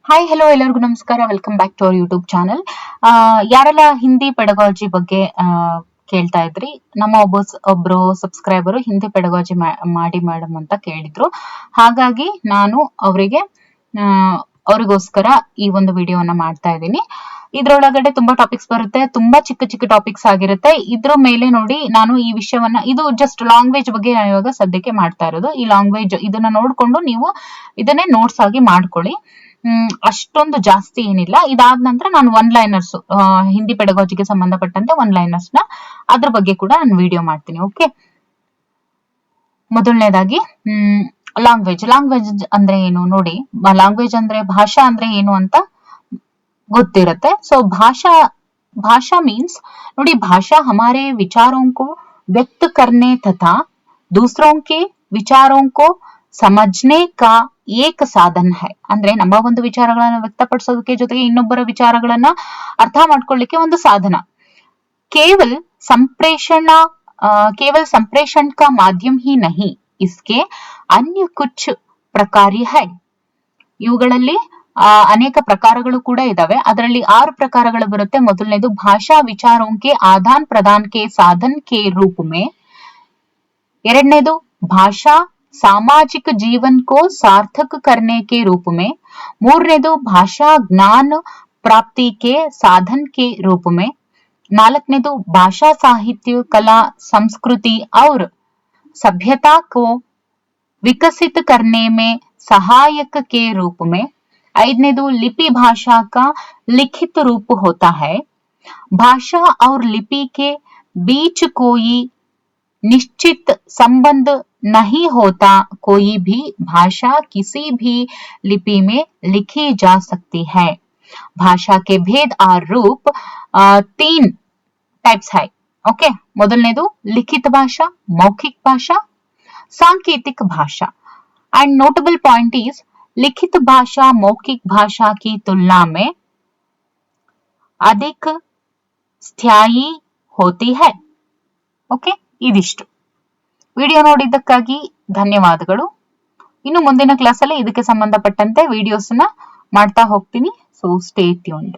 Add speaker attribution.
Speaker 1: Hi hello ಎಲ್ಲರಿಗೂ ನಮಸ್ಕಾರ. Welcome back to our YouTube channel. ಯಾರೆಲ್ಲ ಹಿಂದಿ ಪೆಡಗಾಜಿ ಬಗ್ಗೆ ಕೇಳ್ತಾ ಇದ್ರಿ, ನಮ್ಮ ಒಬ್ರು ಸಬ್ಸ್ಕ್ರೈಬರು ಹಿಂದಿ ಪೆಡಗಾಜಿ ಮಾಡಿ ಮೇಡಮ್ ಅಂತ ಕೇಳಿದ್ರು. ಹಾಗಾಗಿ ನಾನು ಅವರಿಗೋಸ್ಕರ ಈ ಒಂದು ವಿಡಿಯೋವನ್ನ ಮಾಡ್ತಾ ಇದ್ದೀನಿ. ಇದ್ರೊಳಗಡೆ ತುಂಬಾ ಟಾಪಿಕ್ಸ್ ಬರುತ್ತೆ, ತುಂಬಾ ಚಿಕ್ಕ ಚಿಕ್ಕ ಟಾಪಿಕ್ಸ್ ಆಗಿರುತ್ತೆ. ಇದ್ರ ಮೇಲೆ ನೋಡಿ, ನಾನು ಈ ವಿಷಯವನ್ನ, ಇದು ಜಸ್ಟ್ ಲ್ಯಾಂಗ್ವೇಜ್ ಬಗ್ಗೆ ನಾನು ಇವಾಗ ಸದ್ಯಕ್ಕೆ ಮಾಡ್ತಾ ಇರೋದು. ಈ ಲ್ಯಾಂಗ್ವೇಜ್ ಇದನ್ನ ನೋಡ್ಕೊಂಡು ನೀವು ಇದನ್ನೇ ನೋಟ್ಸ್ ಆಗಿ ಮಾಡ್ಕೊಳ್ಳಿ. ಅಷ್ಟೊಂದು ಜಾಸ್ತಿ ಏನಿಲ್ಲ. ಇದಾದ ನಂತರ ನಾನು ಒನ್ ಲೈನರ್ಸ್, ಹಿಂದಿ ಪೆಡಗಾಜಿಗೆ ಸಂಬಂಧಪಟ್ಟಂತೆ ಒನ್ ಲೈನರ್ಸ್ ನ ಅದ್ರ ಬಗ್ಗೆ ಕೂಡ ನಾನು ವಿಡಿಯೋ ಮಾಡ್ತೀನಿ. ಓಕೆ, ಮೊದಲನೇದಾಗಿ ಲ್ಯಾಂಗ್ವೇಜ್ ಅಂದ್ರೆ ಏನು ನೋಡಿ. ಲ್ಯಾಂಗ್ವೇಜ್ ಅಂದ್ರೆ ಭಾಷಾ ಅಂದ್ರೆ ಏನು ಅಂತ ಗೊತ್ತಿರುತ್ತೆ. ಸೊ भाषा मीन्स ನೋಡಿ, भाषा हमारे विचारों को व्यक्त करने तथा दूसरों के विचारों को समझने का ಏಕ ಸಾಧನ ಹೈ. ಅಂದ್ರೆ ನಮ್ಮ ಒಂದು ವಿಚಾರಗಳನ್ನ ವ್ಯಕ್ತಪಡಿಸೋದಕ್ಕೆ, ಜೊತೆಗೆ ಇನ್ನೊಬ್ಬರ ವಿಚಾರಗಳನ್ನ ಅರ್ಥ ಮಾಡ್ಕೊಳ್ಳಿಕ್ಕೆ ಒಂದು ಸಾಧನ. ಕೇವಲ ಸಂಪ್ರೇಷಣ ಕಾ ಮಾಧ್ಯಮ ಹಿ ನಹಿ, ಇಸ್ಕೆ ಅನ್ಯ ಕುಚ್ ಪ್ರಕಾರಿ ಹೈ. ಇವುಗಳಲ್ಲಿ ಅನೇಕ ಪ್ರಕಾರಗಳು ಕೂಡ ಇದಾವೆ. ಅದರಲ್ಲಿ 6 ಪ್ರಕಾರಗಳು ಬರುತ್ತೆ. ಮೊದಲನೇದು ಭಾಷಾ ವಿಚಾರೋಂಕೆ ಆದಾನ ಪ್ರದಾನ ಕೆ ಸಾಧನ್ ಕೆ ರೂಪ ಮೇ. ಎರಡನೇದು ಭಾಷಾ सामाजिक जीवन को सार्थक करने के रूप में. ಮೂರನೇದು ಭಾಷಾ ಜ್ಞಾನ ಪ್ರಾಪ್ತಿ के साधन के रूप में. ನಾಲ್ಕನೇದು ಭಾಷಾ साहित्य कला संस्कृति और सभ्यता को विकसित करने में सहायक के रूप में. ಐದನೇದು लिपि भाषा का लिखित रूप होता है. भाषा और लिपि के बीच कोई निश्चित संबंध नहीं होता. कोई भी भाषा किसी भी लिपि में लिखी जा सकती है. भाषा के भेद और रूप 3 टाइप्स है. ओके, ಮೊದಲನೇದು लिखित भाषा, मौखिक भाषा, सांकेतिक भाषा. एंड नोटेबल पॉइंट इज लिखित भाषा मौखिक भाषा की तुलना में अधिक स्थायी होती है. ओके, ಇದಿಷ್ಟು. ವಿಡಿಯೋ ನೋಡಿದ್ದಕ್ಕಾಗಿ ಧನ್ಯವಾದಗಳು. ಇನ್ನು ಮುಂದಿನ ಕ್ಲಾಸಲ್ಲಿ ಇದಕ್ಕೆ ಸಂಬಂಧಪಟ್ಟಂತೆ ವಿಡಿಯೋಸ್ನ ಮಾಡ್ತಾ ಹೋಗ್ತೀನಿ. So stay tuned.